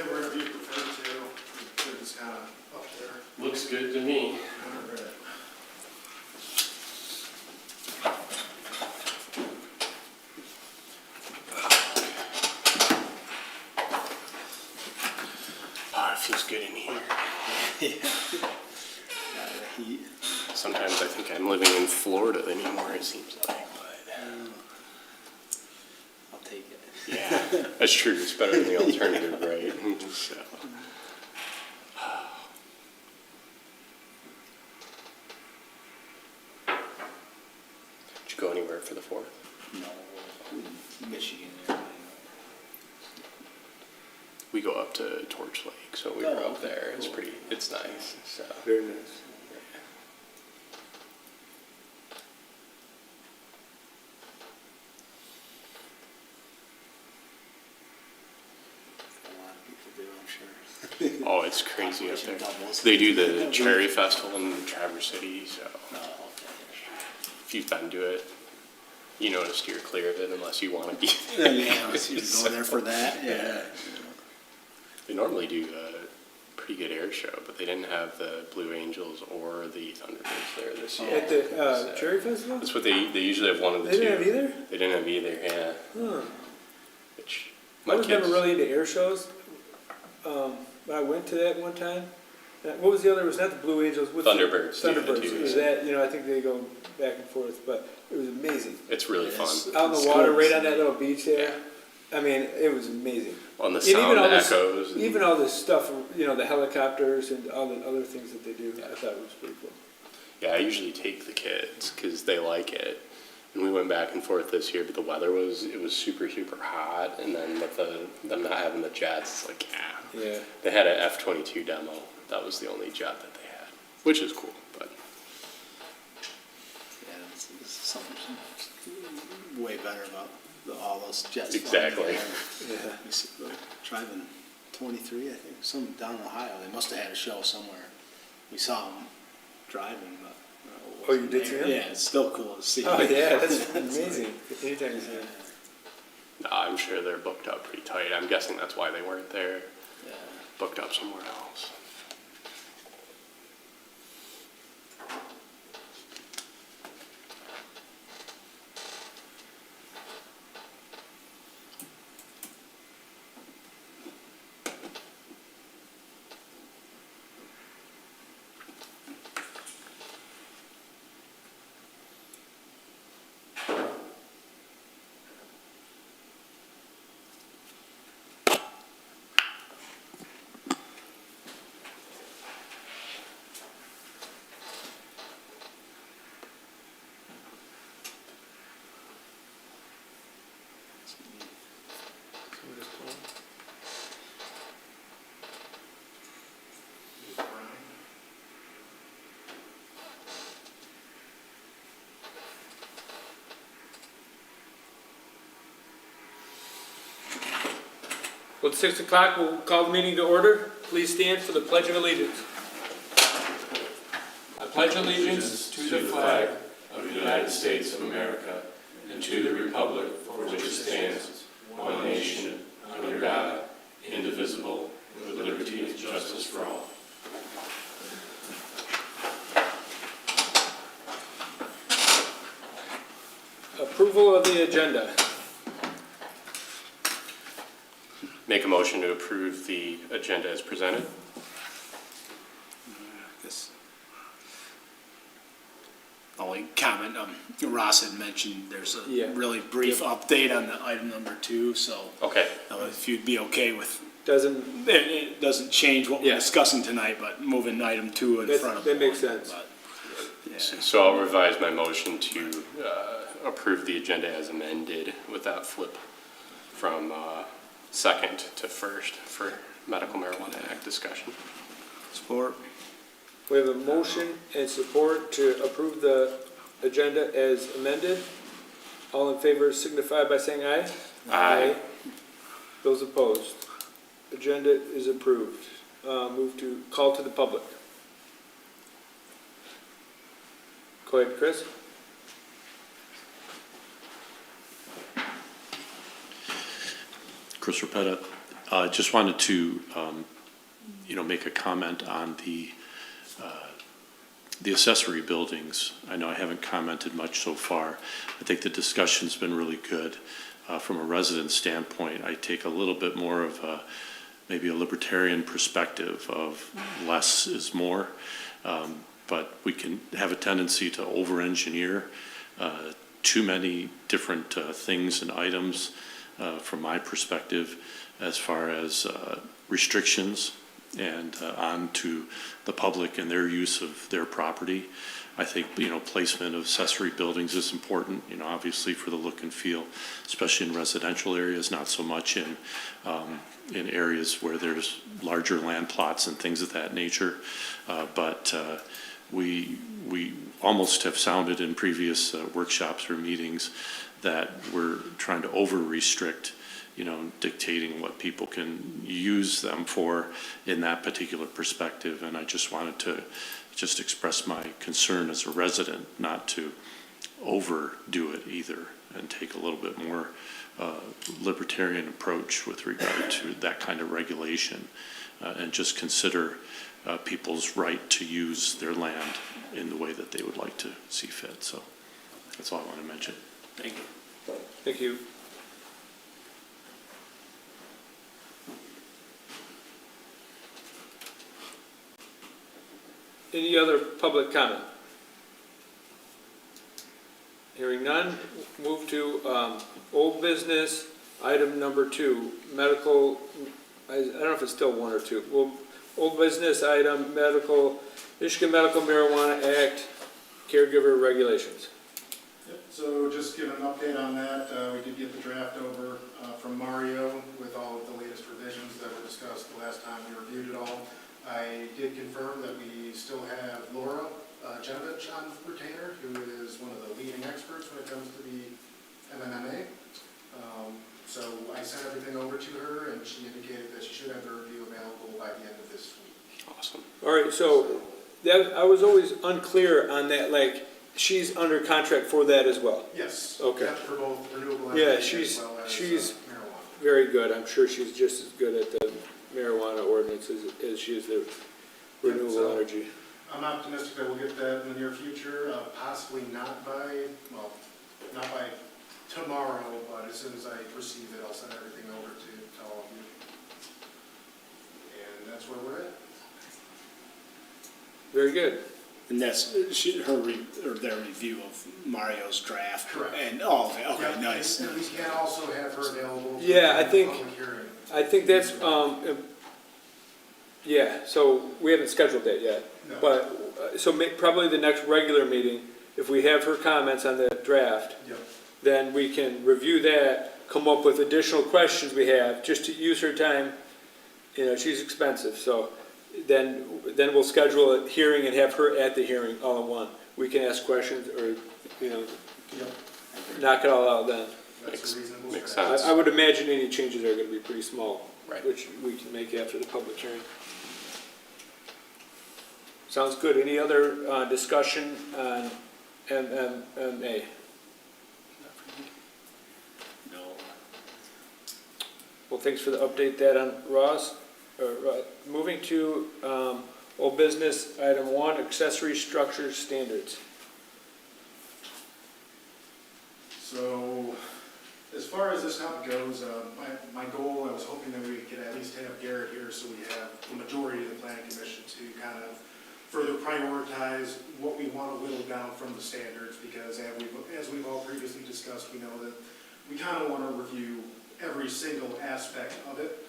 wherever you prefer to. It's kind of up there. Looks good to me. All right. Oh, it feels good in here. Heat. Sometimes I think I'm living in Florida anymore, it seems like. But, I'll take it. yeah, that's true. It's better than the alternative, right? So. Did you go anywhere for the 4th? No, Michigan area. We go up to Torch Lake, so we were up there. It's pretty, it's nice. So. Very nice. A lot of people do, I'm sure. Oh, it's crazy up there. Doubles. They do the Cherry Festival in Traverse City, so Oh, okay. if you've been to it, you know to steer clear of it unless you want to be Yeah, there. yeah, so you go there for that, yeah. They normally do a pretty good air show, but they didn't have the Blue Angels or the Thunderbirds there this year. At the So, Cherry Festival? that's what they usually have one of the They two. didn't have either? They didn't have either, yeah. Huh. Which I my was kids. never really into air shows. But I went to that one time. What was the other? It was not the Blue Angels. What's Thunderbirds. The, do the Thunderbirds. two, It was yeah. that, I think they go back and forth, but it was amazing. It's really It fun. is. Out in the It's water, cool. right on that little beach there. Yeah. I mean, it was amazing. On the And even sound all this- echoes. and- Even all this stuff, the helicopters and all the other things that they do, I thought it was pretty cool. Yeah, I usually take the kids because they like it. And we went back and forth this year, but the weather was super, super hot. And then with them not having the jets, it's like, yeah. Yeah. They had an F-22 demo. That was the only jet that they had, which is cool. But Yeah, it's something way better about all those jets. Exactly. Yeah. We see, driving 23, I think, some down in Ohio. They must have had a show somewhere. We saw them driving, but. Oh, you did see them? Yeah, it's still cool to see. Oh yeah, that's amazing. Anytime you see it. no, I'm sure they're booked up pretty tight. I'm guessing that's why they weren't there, Yeah. booked up somewhere else. Well, it's 6 o'clock. We'll call the meeting to order. Please stand for the Pledge of Allegiance. I pledge allegiance to the flag of the United States of America and to the republic for which it stands, one nation, under God, indivisible, with liberty and justice for all. Approval of the agenda. Make a motion to approve the agenda as presented. Guess. Only comment, Ross had mentioned there's a Yeah. really brief update on the item number 2, so Okay. if you'd be okay with, Doesn't, it doesn't change what we're Yeah. discussing tonight, but moving item 2 in front of that makes one, sense. but, yeah. So I'll revise my motion to approve the agenda as amended with that flip from second to first for Medical Marijuana Act discussion. Support. We have a motion and support to approve the agenda as amended. All in favor signify by saying aye. Aye. Those opposed. Agenda is approved. Move to call to the public. Go ahead, Chris. Chris Rapetta, Just wanted to, make a comment on the accessory buildings. I know I haven't commented much so far. I think the discussion's been really good. From a resident standpoint, I take a little bit more of maybe a libertarian perspective of less is more. But we can have a tendency to over-engineer too many different things and items from my perspective as far as restrictions and on to the public and their use of their property. I think, placement of accessory buildings is important, obviously for the look and feel, especially in residential areas, not so much in areas where there's larger land plots and things of that nature. But we almost have sounded in previous workshops or meetings that we're trying to over-restrict, dictating what people can use them for in that particular perspective. And I just wanted to just express my concern as a resident not to overdo it either and take a little bit more libertarian approach with regard to that kind of regulation and just consider people's right to use their land in the way that they would like to see fit. So that's all I want to mention. Thank you. Thank you. Any other public comment? Hearing none, move to old business, item number 2, medical, I don't know if it's still 1 or 2. Well, old business item, Michigan Medical Marijuana Act, caregiver regulations. Yep, so just give an update on that. We did get the draft over from Mario with all of the latest revisions that were discussed the last time we reviewed it all. I did confirm that we still have Laura Genovich on retainer, who is one of the leading experts when it comes to the MMMA. So I sent everything over to her, and she indicated that she should have the review available by the end of this week. Awesome. All right, so that, I was always unclear on that, like, she's under contract for that as well. Yes. Okay. Yep, for both renewable Yeah, energy as well as she's marijuana. very good. I'm sure she's just as good at the marijuana ordinance as she is the renewable So, energy. I'm optimistic that we'll get that in the near future, possibly not by tomorrow, but as soon as I receive it, I'll send everything over to all of you. And that's where we're at. Very good. And that's their review of Mario's draft. Correct. And all of it. Okay, Yep, nice. And we can also have her available. Yeah, I for think- public hearing. I think that's, yeah, so we haven't scheduled that yet. No. But, so probably the next regular meeting, if we have her comments on the draft, Yep. then we can review that, come up with additional questions we have, just to use her time. She's expensive, so then we'll schedule a hearing and have her at the hearing all in one. We can ask questions or, Yep. knock it all out then. That's a reasonable Makes strategy. sense. I would imagine any changes are gonna be pretty small. Right. Which we can make after the public hearing. Sounds good. Any other discussion on MMA? No. Well, thanks for the update that on Ross. Moving to old business, item 1, accessory structure standards. So, as far as this topic goes, my goal, I was hoping that we could at least have Garrett here so we have the majority of the planning commission to kind of further prioritize what we want to whittle down from the standards, because as we've all previously discussed, we know that we kind of want to review every single aspect of it,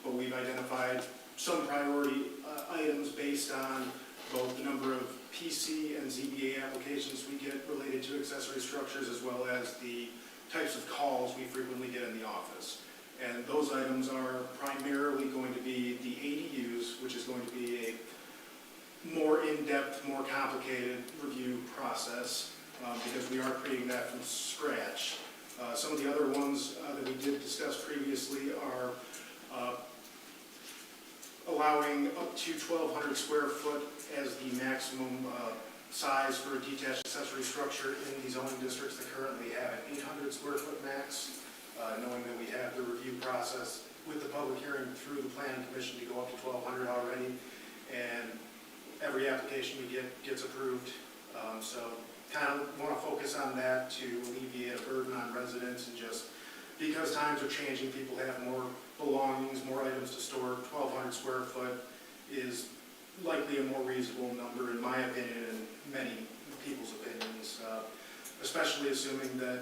but we've identified some priority items based on both the number of PC and ZBA applications we get related to accessory structures, as well as the types of calls we frequently get in the office. And those items are primarily going to be the ADUs, which is going to be a more in-depth, more complicated review process, because we are creating that from scratch. Some of the other ones that we did discuss previously are allowing up to 1,200 square foot as the maximum size for a detached accessory structure in the zoning districts that currently have an 800 square foot max, knowing that we have the review process with the public hearing through the planning commission to go up to 1,200 already, and every application we get gets approved. So kind of want to focus on that to alleviate a burden on residents, and just because times are changing, people have more belongings, more items to store. 1,200 square foot is likely a more reasonable number, in my opinion, and many people's opinions, especially assuming that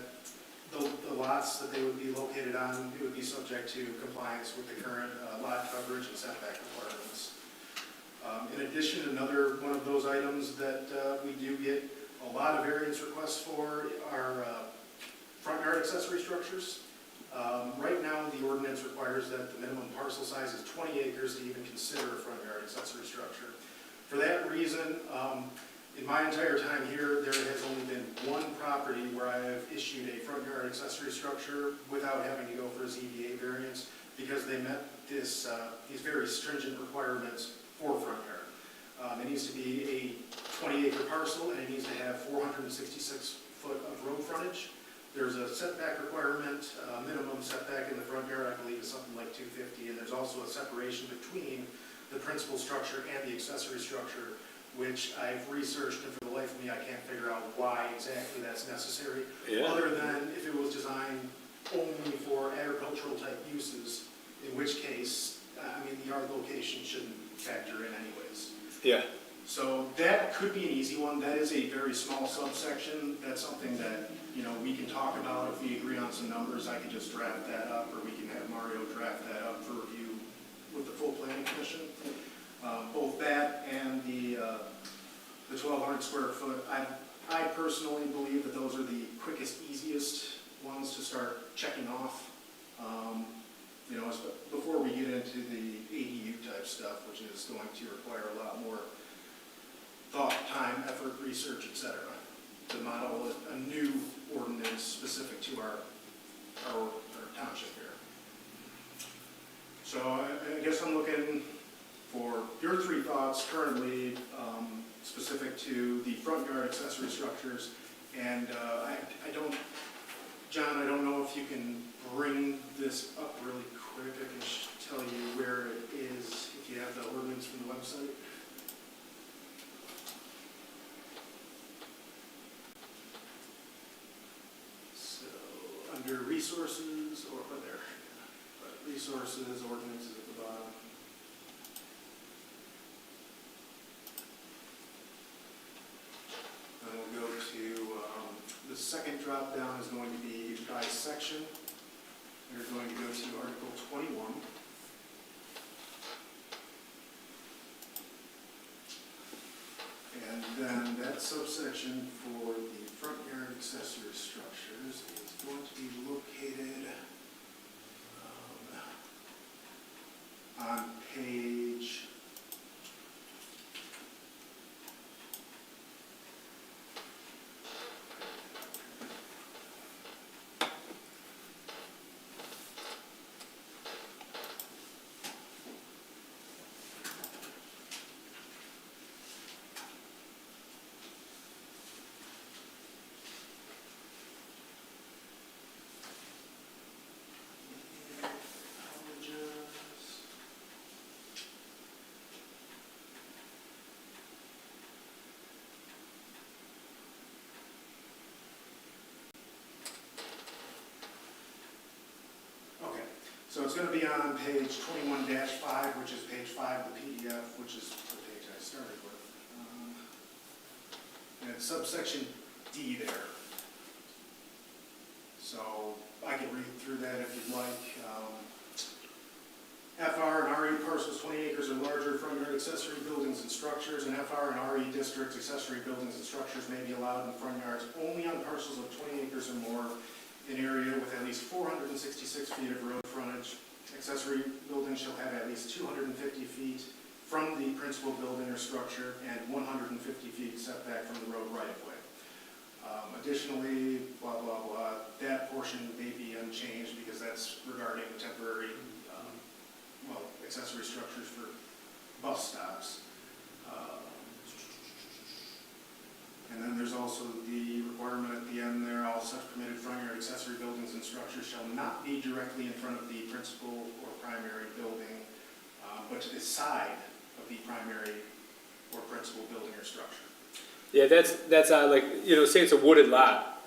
the lots that they would be located on, it would be subject to compliance with the current lot coverage and setback requirements. In addition, another one of those items that we do get a lot of variance requests for are front yard accessory structures. Right now, the ordinance requires that the minimum parcel size is 20 acres to even consider a front yard accessory structure. For that reason, in my entire time here, there has only been one property where I have issued a front yard accessory structure without having to go for a ZBA variance, because they met these very stringent requirements for front yard. It needs to be a 20-acre parcel, and it needs to have 466 foot of road frontage. There's a setback requirement, minimum setback in the front yard, I believe is something like 250, and there's also a separation between the principal structure and the accessory structure, which I've researched, and for the life of me, I can't figure out why exactly that's necessary. Yeah. Other than if it was designed only for agricultural type uses, in which case, I mean, the yard location shouldn't factor in anyways. Yeah. So that could be an easy one. That is a very small subsection. That's something that, you know, we can talk about. If we agree on some numbers, I can just draft that up, or we can have Mario draft that up for review with the full planning commission. Both that and the 1,200 square foot, I personally believe that those are the quickest, easiest ones to start checking off. You know, before we get into the ADU type stuff, which is going to require a lot more thought, time, effort, research, etc., to model a new ordinance specific to our township here. So I guess I'm looking for your three thoughts currently, specific to the front yard accessory structures. And John, I don't know if you can bring this up really quick. I can tell you where it is if you have the ordinance from the website. So under resources, or there, resources, ordinances at the bottom. Then we'll go to the second drop down is going to be by section. We're going to go to Article 21. And then that subsection for the front yard accessory structures is going to be located on page so it's going to be on page 21-5, which is page 5 of the PDF, which is the page I started with. And it's subsection D there. So I can read through that if you'd like. FR and RE parcels 20 acres or larger, front yard accessory buildings and structures, and FR and RE districts accessory buildings and structures may be allowed in front yards only on parcels of 20 acres or more, an area with at least 466 feet of road frontage. Accessory buildings shall have at least 250 feet from the principal building or structure and 150 feet setback from the road right-of-way. Additionally, blah, blah, blah, that portion may be unchanged because that's regarding temporary, accessory structures for bus stops. And then there's also the requirement at the end there, all such permitted front yard accessory buildings and structures shall not be directly in front of the principal or primary building, but to the side of the primary or principal building or structure. Yeah, that's odd, like, say it's a wooded lot.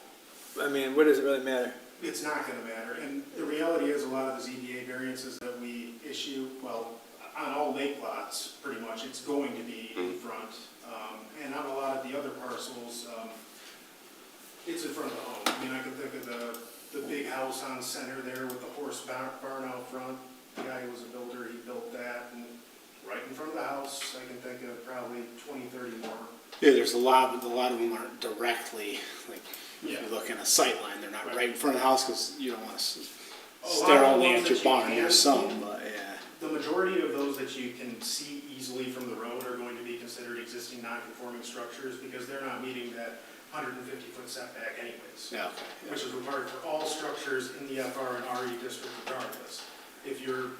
I mean, what does it really matter? It's not gonna matter, and the reality is a lot of the ZBA variances that we issue, well, on all lake lots, pretty much, it's going to be in front. And on a lot of the other parcels, it's in front of the home. I mean, I can think of the big house on center there with the horse barn out front. The guy who was a builder, he built that, and right in front of the house, I can think of probably 20, 30 more. Yeah, there's a lot of them aren't directly, like, Yeah. if you look in a sight line, they're not right in front of the house, because you don't want to A lot stare of the only ones at your that you barn, can there's see, some, but yeah. The majority of those that you can see easily from the road are going to be considered existing non-conforming structures because they're not meeting that 150-foot setback anyways. Yeah, okay. Which is required for all structures in the FR and RE district regardless. If your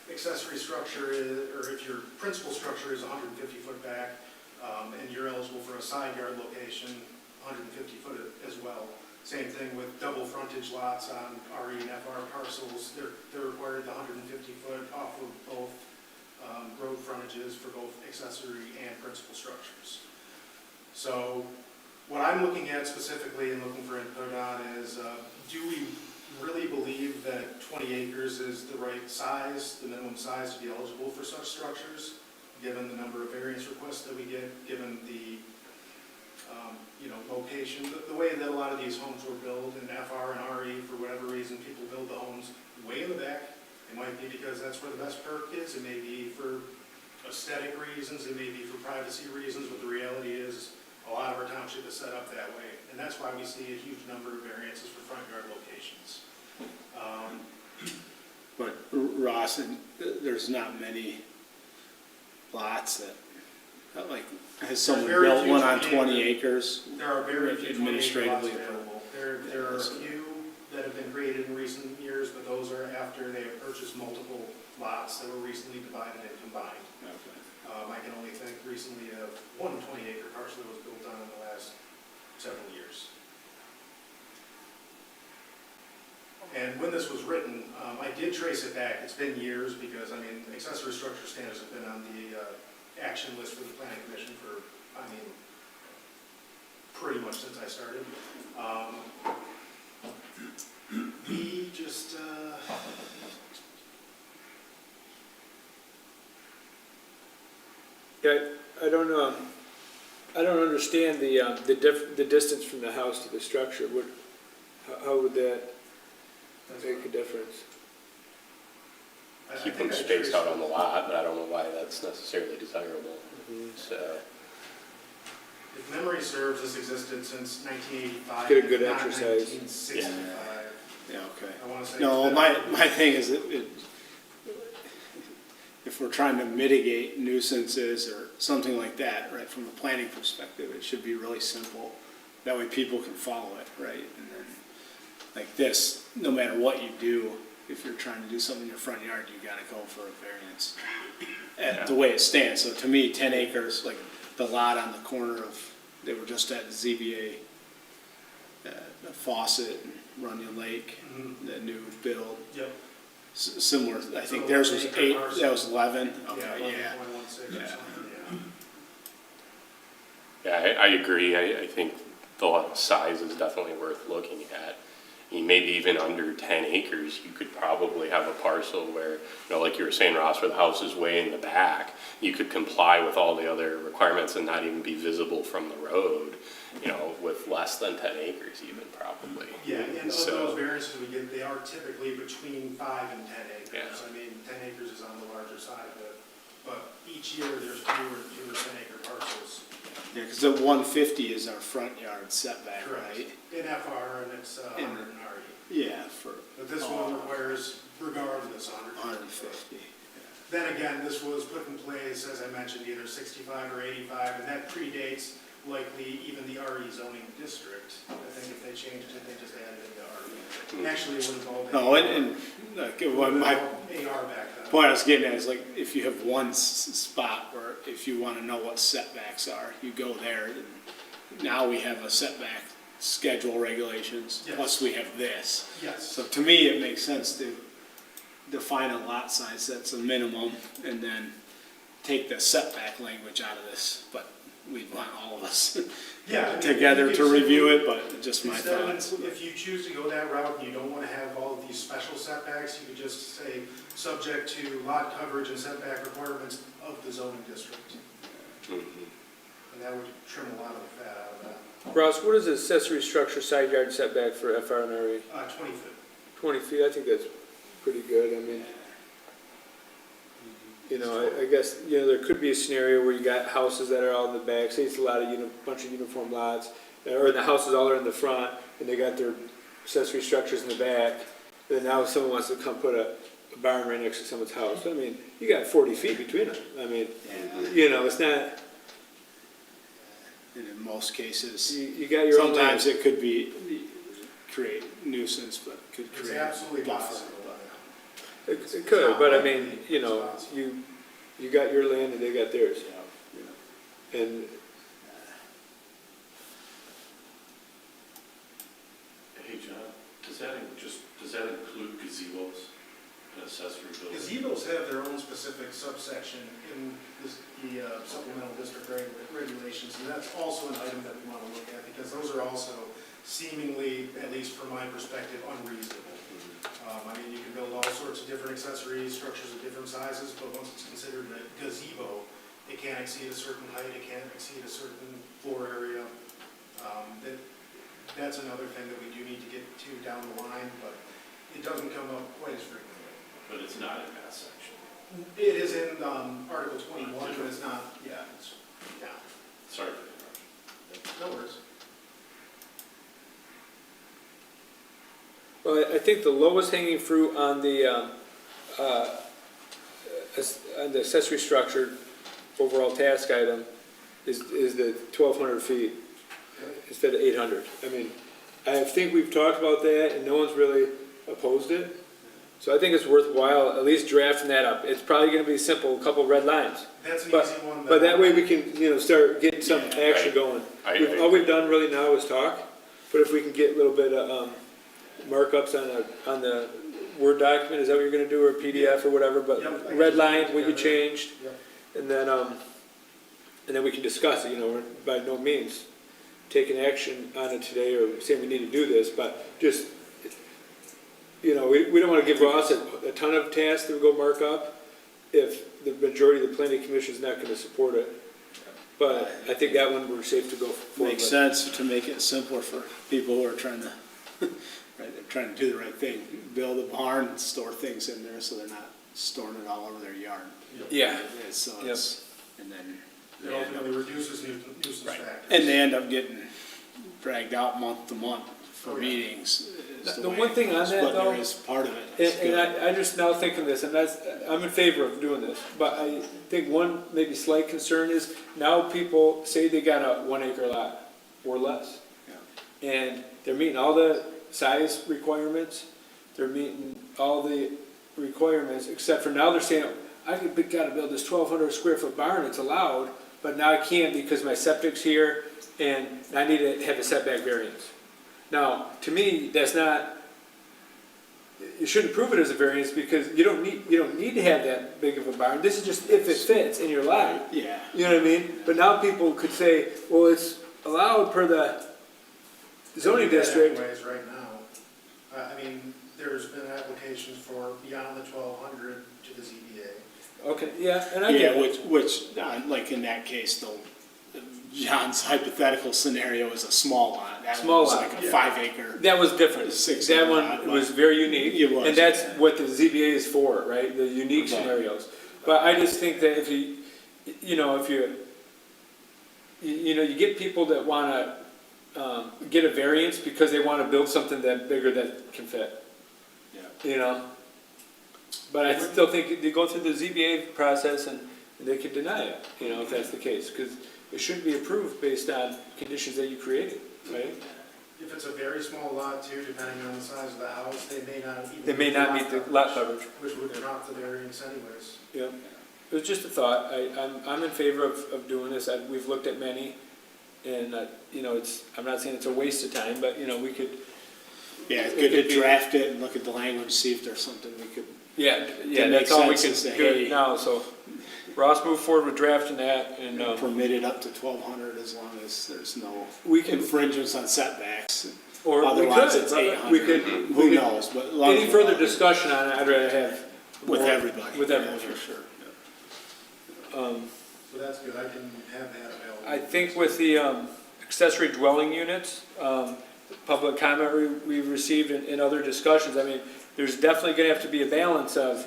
accessory structure is, or if your principal structure is 150 foot back, and you're eligible for a side yard location, 150 foot as well. Same thing with double frontage lots on RE and FR parcels. They're required the 150 foot off of both road frontages for both accessory and principal structures. So what I'm looking at specifically and looking for input on is, do we really believe that 20 acres is the right size, the minimum size to be eligible for such structures, given the number of variance requests that we get, given the location, the way that a lot of these homes were built in FR and RE, for whatever reason, people build the homes way in the back. It might be because that's where the best perk is, it may be for aesthetic reasons, it may be for privacy reasons, but the reality is a lot of our township is set up that way, and that's why we see a huge number of variances for front yard locations. But Ross, and there's not many lots that, like, has someone very built few one on 20 20 acres? There are very few 20 acre lots Administratively available. There are a few that have been created in recent years, but those are after they have purchased multiple lots that were recently divided and combined. Okay. I can only think recently of one 20 acre parcel that was built on in the last several years. And when this was written, I did trace it back. It's been years because, I mean, accessory structure standards have been on the action list for the planning commission for, pretty much since I started. We just, Yeah, I don't know. I don't understand the distance from the house to the structure. How would that make a difference? I Keep think them I spaced traced out on the lot, but I don't know why that's necessarily desirable. So, If memory serves, this existed since 1985. Get a good if not exercise. 1965. Yeah, okay. I want to say. No, it's been- my thing is, if we're trying to mitigate nuisances or something like that, right, from a planning perspective, it should be really simple. That way people can follow it, right? And then, like this, no matter what you do, if you're trying to do something in your front yard, you gotta go for a variance. The way it stands, so to me, 10 acres, like the lot on the corner of, they were just at the ZBA, the Fawcett and Runyon Lake, Mhm. the new build, Yep. similar, I think So theirs was 8, parcel. that was 11, Yeah, okay, yeah. 11.16 or Yeah. something, yeah, I agree. I think the lot size is definitely worth looking at. I mean, maybe even under 10 acres, you could probably have a parcel where, like you were saying, Ross, where the house is way in the back, you could comply with all the other requirements and not even be visible from the road, with less than 10 acres even probably. Yeah, and of So- those variances we get, they are typically between 5 and 10 acres. Yeah. I mean, 10 acres is on the larger side of it, but each year there's fewer and fewer 10 acre parcels. Yeah, because the 150 is our front yard setback, Correct. right? In FR and it's 100 in RE. Yeah, for But this one requires regardless 100. 150. Then again, this was put in place, as I mentioned, either 65 or 85, and that predates likely even the RE zoning district. I think if they changed it, they just added it to RE. Actually, it would have all been. No, and like, my AR back then. point I was getting at is like, if you have one spot where if you want to know what setbacks are, you go there, and now we have a setback schedule regulations, Yes. plus we have this. Yes. So to me, it makes sense to define a lot size that's a minimum, and then take the setback language out of this, but we'd want all of us Yeah, I mean, together to review it, but just my Instead thoughts. of, if you choose to go that route and you don't want to have all of these special setbacks, you could just say, subject to lot coverage and setback requirements of the zoning district. Mhm. And that would trim a lot of the fat out of that. Ross, what is the accessory structure side yard setback for FR and RE? 20 foot. 20 feet, I think that's pretty good. I mean, you know, I guess, you know, there could be a scenario where you got houses that are all in the back, say it's a lot of, bunch of uniform lots, or the houses all are in the front, and they got their accessory structures in the back, and then now someone wants to come put a barn right next to someone's house. I mean, you got 40 feet between them. I mean, you know, it's not, And in most cases, you got your own sometimes land. it could be, create nuisance, but could It's create absolutely buffer. possible. It could, but I mean, you know, you got your land and they got theirs. And Hey, John, does that include gazebos and accessory buildings? Gazebos have their own specific subsection in the supplemental district regulations, and that's also an item that we want to look at, because those are also seemingly, at least from my perspective, unreasonable. I mean, you can build all sorts of different accessory structures of different sizes, but once it's considered a gazebo, it can't exceed a certain height, it can't exceed a certain floor area. That's another thing that we do need to get to down the line, but it doesn't come up quite as frequently. But it's not in that section. It is in Article 21, but it's not, yeah, Sorry for the interruption. no worries. well, I think the lowest hanging fruit on the accessory structure overall task item is the 1,200 feet instead of 800. I mean, I think we've talked about that and no one's really opposed it. So I think it's worthwhile at least drafting that up. It's probably going to be simple, a couple red lines. That's an But- easy one. But that way we can, you know, start getting some action going. I All we've done really now is talk, but if we can get a little bit of markups on the Word document, is that what you're gonna do, or PDF or whatever, but Yep, I can red just line, put it what you together. changed, Yep. and then we can discuss it, you know, we're by no means taking action on it today or saying we need to do this, but just, you know, we don't wanna give Ross a ton of tasks to go mark up if the majority of the planning commission is not gonna support it. But I think that one we're safe to go forward Makes with. sense to make it simpler for people who are trying to, right, they're trying to do the right thing. Build a barn and store things in there so they're not storing it all over their yard. Yeah. So Yep. it's, and then, It ultimately reduces nuisance right, factors. and they end up getting dragged out month to month for Oh, yeah. meetings. is The way one it thing on goes, that, but though, there is part of it. It's And good. I just now thinking this, and I'm in favor of doing this, but I think one maybe slight concern is now people say they got a 1 acre lot or less. And they're meeting all the size requirements, they're meeting all the requirements, except for now they're saying, gotta build this 1,200 square foot barn, it's allowed, but now I can't because my septic's here and I need to have a setback variance. Now, to me, that's not, you shouldn't prove it as a variance because you don't need to have that big of a barn. This is just if it fits in your lot. Yeah. You know what I mean? But now people could say, well, it's allowed per the zoning We do that district. Anyways, right now, I mean, there's been applications for beyond the 1,200 to the ZBA. Okay, yeah, and I Yeah, get it. which, like in that case, though, John's hypothetical scenario is a small lot. That Small one was lot, like a yeah. 5 acre. That was different. 6 That acre lot, one was but- very unique. It was, And that's yeah. what the ZBA is for, right? The unique Right. scenarios. But I just think that if you get people that wanna, get a variance because they wanna build something that bigger that can fit, Yeah. you know? But I still think they go through the ZBA process and they could deny it, you know, if that's the case. Cause it shouldn't be approved based on conditions that you created, right? If it's a very small lot too, depending on the size of the house, they may not even. They may not meet the lot coverage. Which would drop the variance anyways. Yeah, it was just a thought. I'm in favor of doing this. We've looked at many, And, you know, I'm not saying it's a waste of time, but, you know, we could, Yeah, it's It good could to be- draft it and look at the language, see if there's something we could, yeah, make that's all we can sense to say, do hey- now, so Ross, move forward with drafting that, and, permit it up to 1,200 as long as there's no we can, infringements on setbacks. or we Otherwise, could, it's 800. we could, Who knows, but. as long any as further we're- discussion on it, I'd rather have. With more- everybody. With Yeah, everyone. for sure. So that's good, I can have that available. I think with the accessory dwelling units, public comment we received in other discussions, I mean, there's definitely gonna have to be a balance of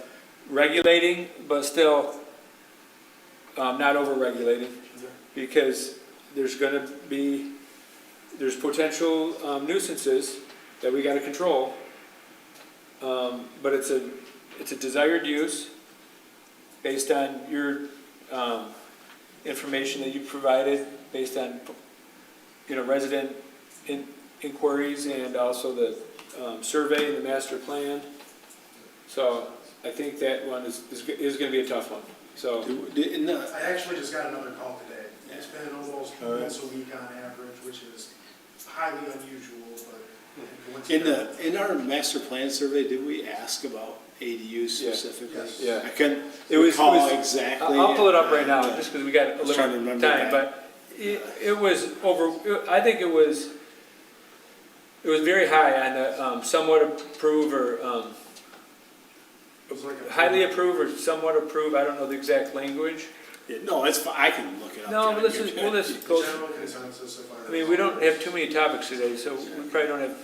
regulating, but still not over-regulating, because there's potential nuisances that we gotta control. But it's a desired use based on your information that you provided, based on, you know, resident inquiries and also the survey and the master plan. So I think that one is gonna be a tough one, so. I actually just got another call today. It's been almost once a week on average, which is highly unusual, but coincidental. In our master plan survey, did we ask about ADUs specifically? Yes. Yeah. I couldn't It was- recall exactly. I'll pull it up right now, Yeah. just because we got a was trying to little remember time, that. but it was I think it was very high on the somewhat approve or It was like a- highly approve or somewhat approve, I don't know the exact language. Yeah, no, it's fine, I can look it up. No, John, but you're we'll good. just go, General consensus, if I mean, we don't have too many topics today, so we probably don't have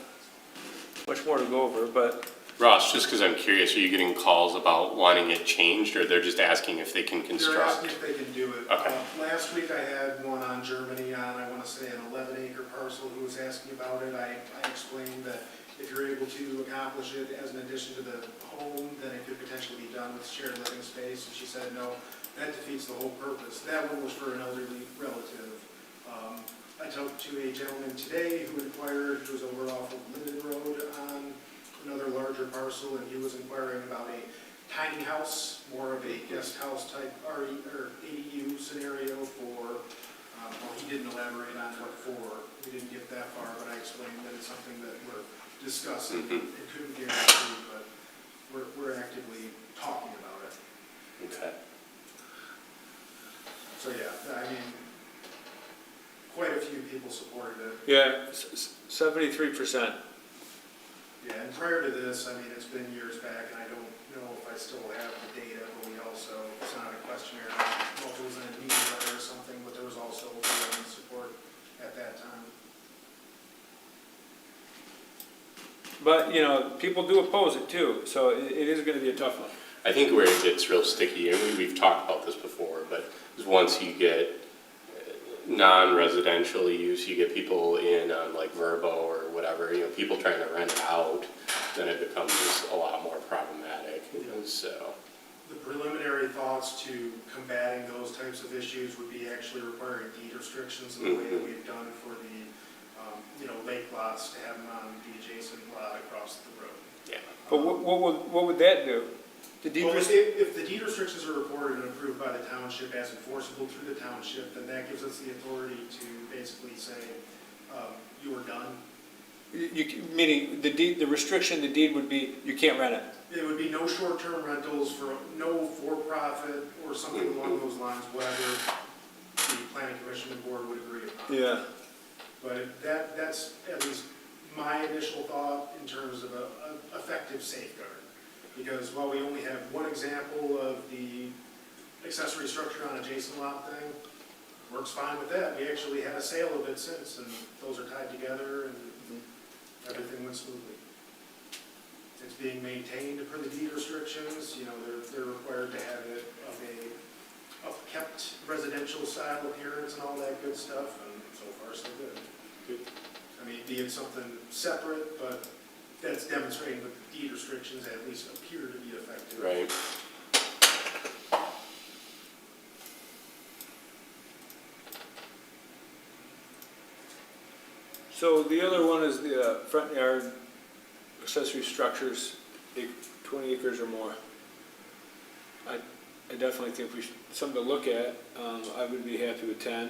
much more to go over, but Ross, just because I'm curious, are you getting calls about wanting it changed, or they're just asking if they can They're construct? asking if they can do it. Okay. Last week I had one on Germany on, I want to say an 11-acre parcel who was asking about it. I explained that if you're able to accomplish it as an addition to the home, then it could potentially be done with shared living space. And she said, no, that defeats the whole purpose. That one was for an elderly relative. I talked to a gentleman today who inquired, who was over off of Linden Road on another larger parcel, and he was inquiring about a tiny house, more of a guest house type RE or ADU scenario for, well, he didn't elaborate on what for. We didn't get that far, but I explained that it's something that we're discussing. It couldn't guarantee, but we're actively talking about it. Okay. So yeah, I mean, quite a few people supported it. yeah, 73%. Yeah, and prior to this, I mean, it's been years back, and I don't know if I still have the data, but we also, it's not a questionnaire, I don't know if it was in a newsletter or something, but there was also overwhelming support at that time. But, you know, people do oppose it too, so it is gonna be a tough one. I think where it gets real sticky, and we've talked about this before, but is once you get non-residential use, you get people in on like Verbo or whatever, you know, people trying to rent it out, then it becomes a lot more problematic, and so. The preliminary thoughts to combating those types of issues would be actually requiring deed restrictions in the way that we've done for the, lake lots, to have them on the adjacent lot across the road. Yeah. But what would that do? The deed Well, rest- if the deed restrictions are reported and approved by the township as enforceable through the township, then that gives us the authority to basically say, you are done. Meaning the restriction, the deed would be, you can't rent it. It would be no short-term rentals for, no for-profit or something along those lines, whatever the planning commission and board would agree upon. Yeah. But that's at least my initial thought in terms of an effective safeguard. Because while we only have one example of the accessory structure on adjacent lot thing, works fine with that. We actually had a sale of it since, and those are tied together, and everything went smoothly. It's being maintained per the deed restrictions. They're required to have it of a upkept residential style appearance and all that good stuff, and so far so good. I mean, be it something separate, but that's demonstrating that the deed restrictions at least appear to be effective. Right. So the other one is the front yard accessory structures, 20 acres or more. I definitely think something to look at. I would be happy with 10,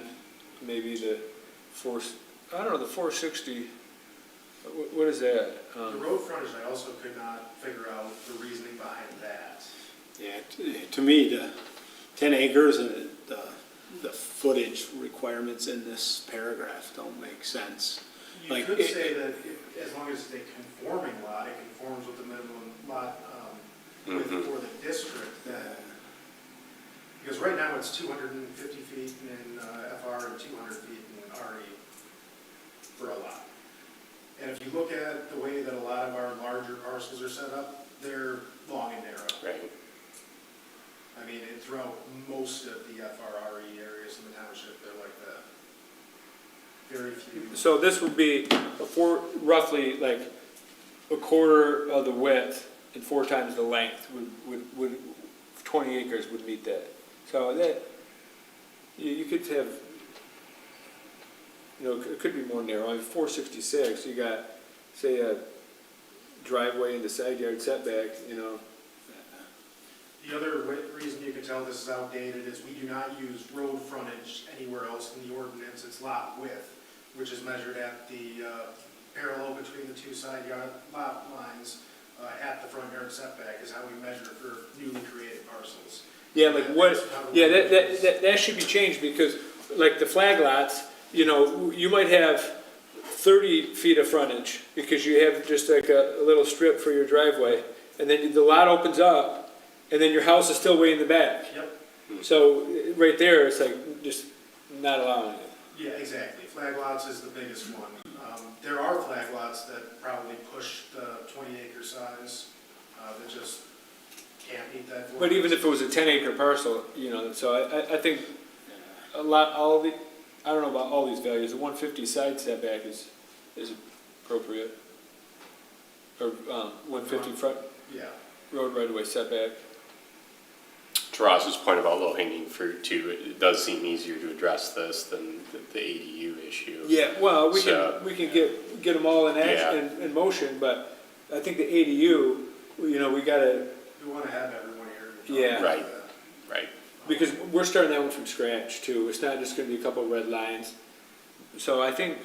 maybe the I don't know, the 460, what is that? The road frontage, I also could not figure out the reasoning behind that. Yeah, to me, the 10 acres and the footage requirements in this paragraph don't make sense. You Like, could say that as long as it's a conforming lot, it conforms with the minimum lot width for the district, then, because right now it's 250 feet in FR and 200 feet in RE for a lot. And if you look at the way that a lot of our larger parcels are set up, they're long and narrow. Right. I mean, throughout most of the FRRE areas in the township, they're like that. Very few. So this would be roughly like a quarter of the width and 4 times the length would 20 acres would meet that. So that, you could have, it could be more narrow. I mean, 466, you got, say, a driveway into side yard setback, The other reason you can tell this is outdated is we do not use road frontage anywhere else in the ordinance. It's lot width, which is measured at the parallel between the two side yard lot lines at the front yard setback is how we measure for newly created parcels. Yeah, like what, yeah, that should be changed because like the flag lots, you might have 30 feet of frontage because you have just like a little strip for your driveway and then the lot opens up and then your house is still way in the back. Yep. So right there, it's like just not allowing it. Yeah, exactly. Flag lots is the biggest one. There are flag lots that probably push the 20-acre size that just can't meet that. But even if it was a 10-acre parcel, so I think I don't know about all these values. The 150 side setback is appropriate. Or 150 front Yeah. road right-of-way setback. To Ross's point about low-hanging fruit too, it does seem easier to address this than the ADU issue. Yeah, well, we So- can get them all in action, in motion, but I think the ADU, we gotta, We want to have everyone here. Yeah. Right. Right. because we're starting that one from scratch too. It's not just gonna be a couple of red lines. So I think,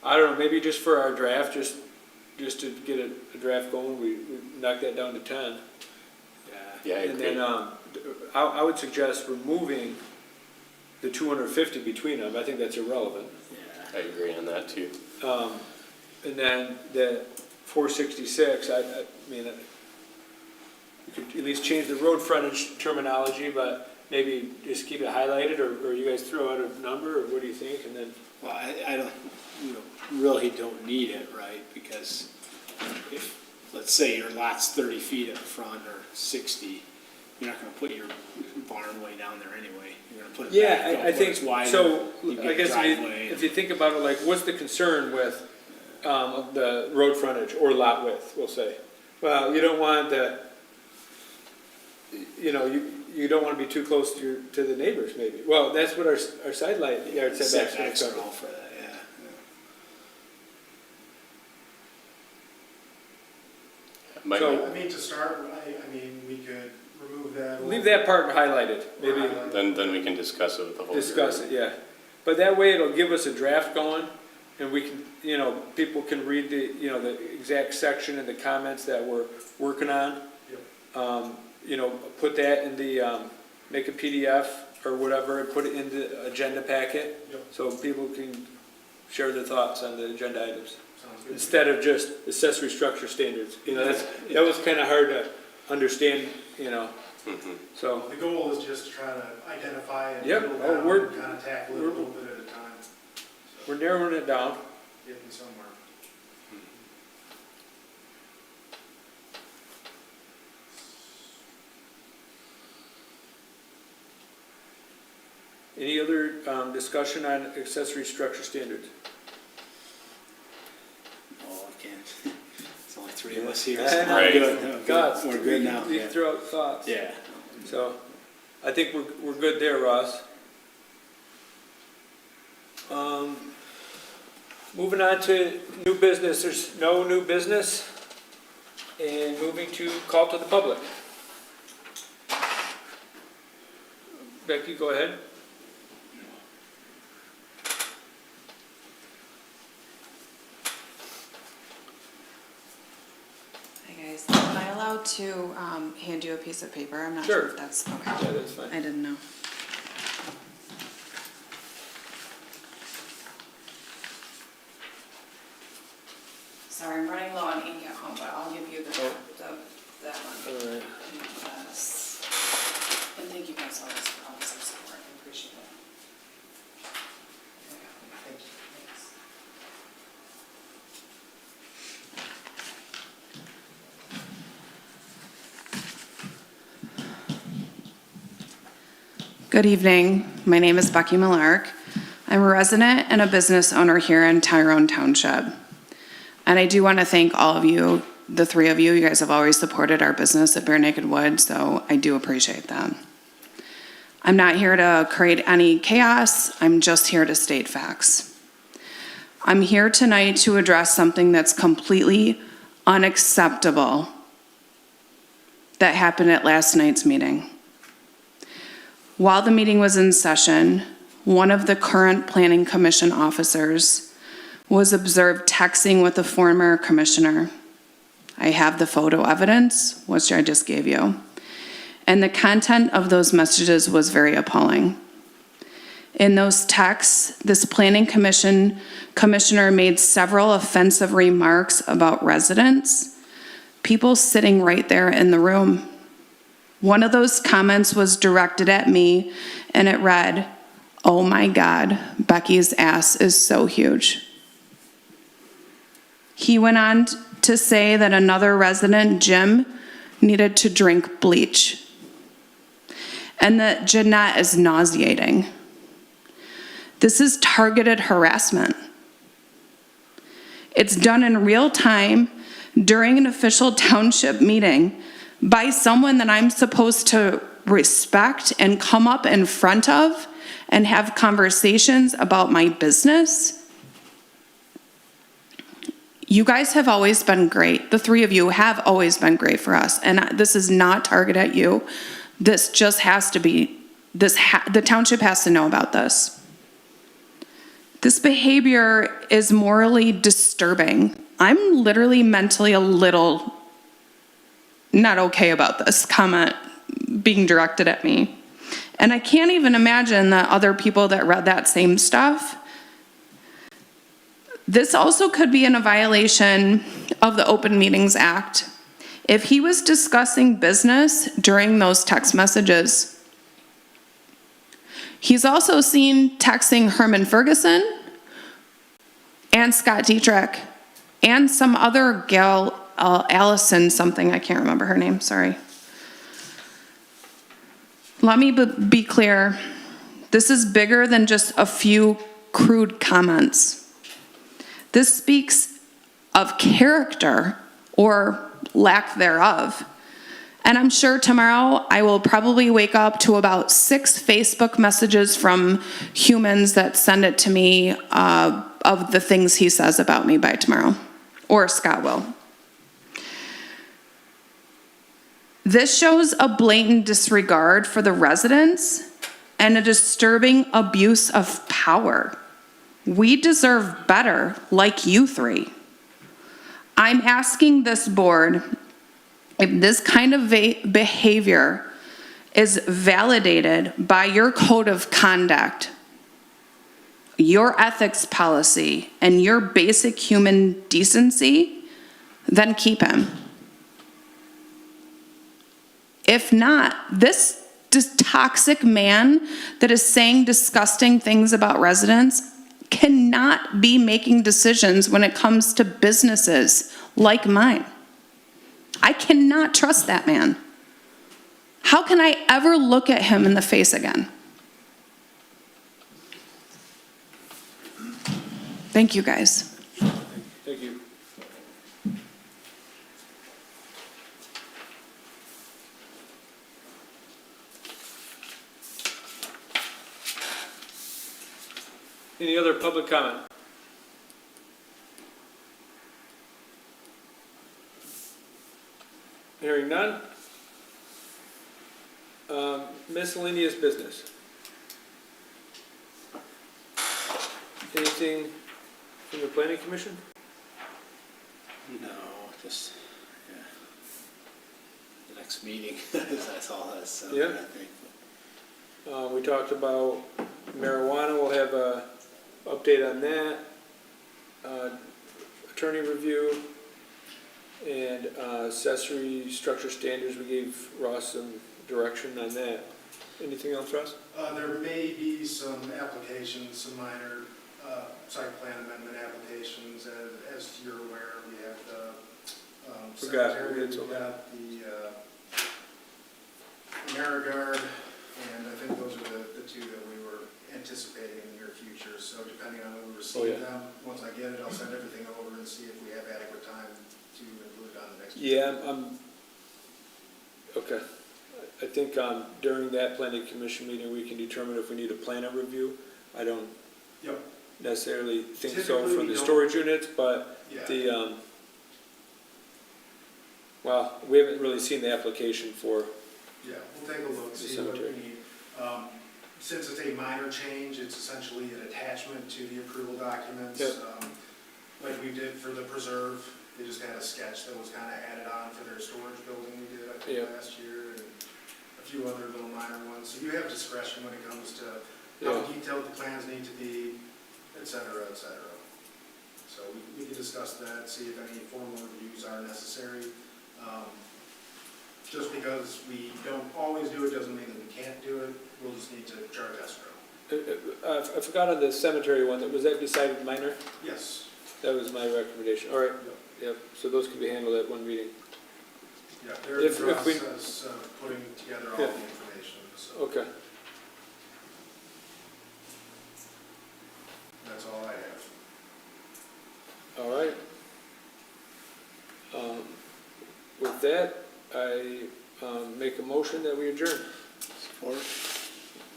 I don't know, maybe just for our draft, just to get a draft going, we knock that down to 10. Yeah, I And agree. then, I would suggest removing the 250 between them. I think that's irrelevant. I agree on that too. And then the 466, I mean, you could at least change the road frontage terminology, but maybe just keep it highlighted, or you guys throw out a number, or what do you think? And then, Well, I don't, really don't need it, right? Because if, let's say your lot's 30 feet at the front or 60, you're not gonna put your barn way down there anyway. You're gonna put it back yeah, up I where think, it's wider. so, You get I guess driveway if you think about it, like, what's the concern with the road frontage or lot width, we'll say? Well, you don't want you don't want to be too close to the neighbors, maybe. Well, that's what our side yard setbacks are are. all for that, yeah. Might- So- I mean, to start, I mean, we could remove that. Leave that part highlighted, maybe Then we can discuss it with the whole. discuss group. it, yeah. But that way it'll give us a draft going, and we can, people can read the exact section and the comments that we're working on. Put that in the, make a PDF or whatever, and put it in the agenda packet, Yep. so people can share their thoughts on the agenda items, Sounds good. instead of just accessory structure standards. That was kind of hard to understand, so. The goal is just to try to identify and Yep. whittle Oh, down we're- and kind of tackle it a little bit at a time. We're narrowing it down. Getting somewhere. Any other discussion on accessory structure standards? Oh, I can't. It's only 3 of us here. Yeah. So we're Right. good. No, God, We're good now. You Yeah. throw out thoughts. Yeah. So, I think we're good there, Ross. Moving on to new business, there's no new business. And moving to call to the public. Becky, go ahead. guys, am I allowed to hand you a piece of paper? I'm not sure Sure. if that's, okay. Yeah, that's fine. I didn't know. Sorry, I'm running low on ink at home, but I'll give you that one. All right. Yes. And thank you guys always for all this support, I appreciate it. Thank you. Thanks. Good evening. My name is Becky Millark. I'm a resident and a business owner here in Tyrone Township. And I do want to thank all of you, the three of you. You guys have always supported our business at Bare Naked Wood, so I do appreciate that. I'm not here to create any chaos. I'm just here to state facts. I'm here tonight to address something that's completely unacceptable that happened at last night's meeting. While the meeting was in session, one of the current Planning Commission officers was observed texting with a former commissioner. I have the photo evidence, which I just gave you. And the content of those messages was very appalling. In those texts, this Planning Commission commissioner made several offensive remarks about residents, people sitting right there in the room. One of those comments was directed at me, and it read, "Oh my God, Becky's ass is so huge." He went on to say that another resident, Jim, needed to drink bleach, and that Jeanette is nauseating. This is targeted harassment. It's done in real time during an official township meeting by someone that I'm supposed to respect and come up in front of and have conversations about my business. You guys have always been great. The three of you have always been great for us. And this is not targeted at you. This just has to be, the township has to know about this. This behavior is morally disturbing. I'm literally mentally a little not okay about this comment being directed at me. And I can't even imagine the other people that read that same stuff. This also could be in a violation of the Open Meetings Act. If he was discussing business during those text messages, he's also seen texting Herman Ferguson and Scott Dietrich and some other gal, Allison something, I can't remember her name, sorry. Let me be clear. This is bigger than just a few crude comments. This speaks of character or lack thereof. And I'm sure tomorrow I will probably wake up to about 6 Facebook messages from humans that send it to me of the things he says about me by tomorrow, or Scott will. This shows a blatant disregard for the residents and a disturbing abuse of power. We deserve better, like you three. I'm asking this board if this kind of behavior is validated by your code of conduct, your ethics policy, and your basic human decency, then keep him. If not, this toxic man that is saying disgusting things about residents cannot be making decisions when it comes to businesses like mine. I cannot trust that man. How can I ever look at him in the face again? Thank you, guys. Thank you. Any other public comment? Hearing none. Miscellaneous business. Anything from the planning commission? No, just, yeah. next meeting. That's all that's, Yeah. I think. We talked about marijuana, we'll have a update on that. Attorney review and accessory structure standards, we gave Ross some direction on that. Anything else, Ross? There may be some applications, some minor site plan amendment applications. As you're aware, we have the Forgot. cemetery, we've got the Marigard, and I think those are the two that we were anticipating in the near future. So depending on when we receive them, once I get it, I'll send everything over and see if we have adequate time to include it on the next. Yeah, okay. I think during that planning commission meeting, we can determine if we need a plan of review. I don't Yep. necessarily think so Typically, for we the don't- storage units, but Yeah. the, well, we haven't really seen the application for, Yeah, we'll take a look, The see what we cemetery. need. Since it's a minor change, it's essentially an attachment to the approval documents. Yep. Like we did for the preserve, they just had a sketch that was kind of added on for their storage building we did, I think, Yep. last year, and a few other little minor ones. So you have discretion when it comes to how yeah, detailed the plans need to be, et cetera, et cetera. So we can discuss that, see if any formal reviews are necessary. Just because we don't always do it doesn't mean that we can't do it. We'll just need to charge escrow. I forgot on the cemetery one, was that decided minor? Yes. That was my recommendation. All right, yep, so those can be handled at one meeting. Yeah, they're in the If we- process of putting together all Yeah. the information, so Okay, that's all I have. all right. With that, I make a motion that we adjourn. Support.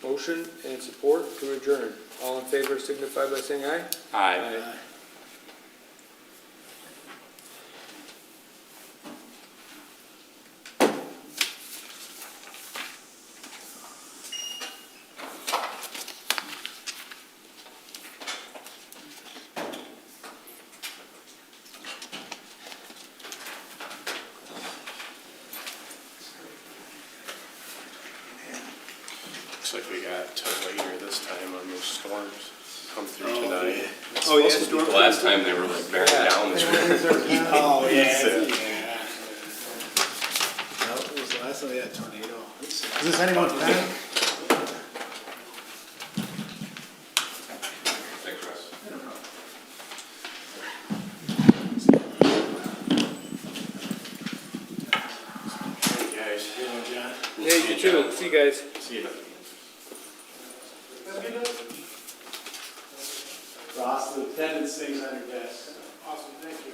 Motion and support to adjourn. All in favor signify by saying aye. Aye. Looks like we got till later this time on those storms come through tonight. It's Oh, yeah, supposed to be the last time they were like bearing down this week. Oh, yeah. Yeah. Yeah. Well, it was the last time we had a tornado. Is this anyone's pen? Thanks, Russ. Hey, guys. Hey, you too. See you guys. See you. Ross, the attendance thing's on your desk. Awesome, thank you.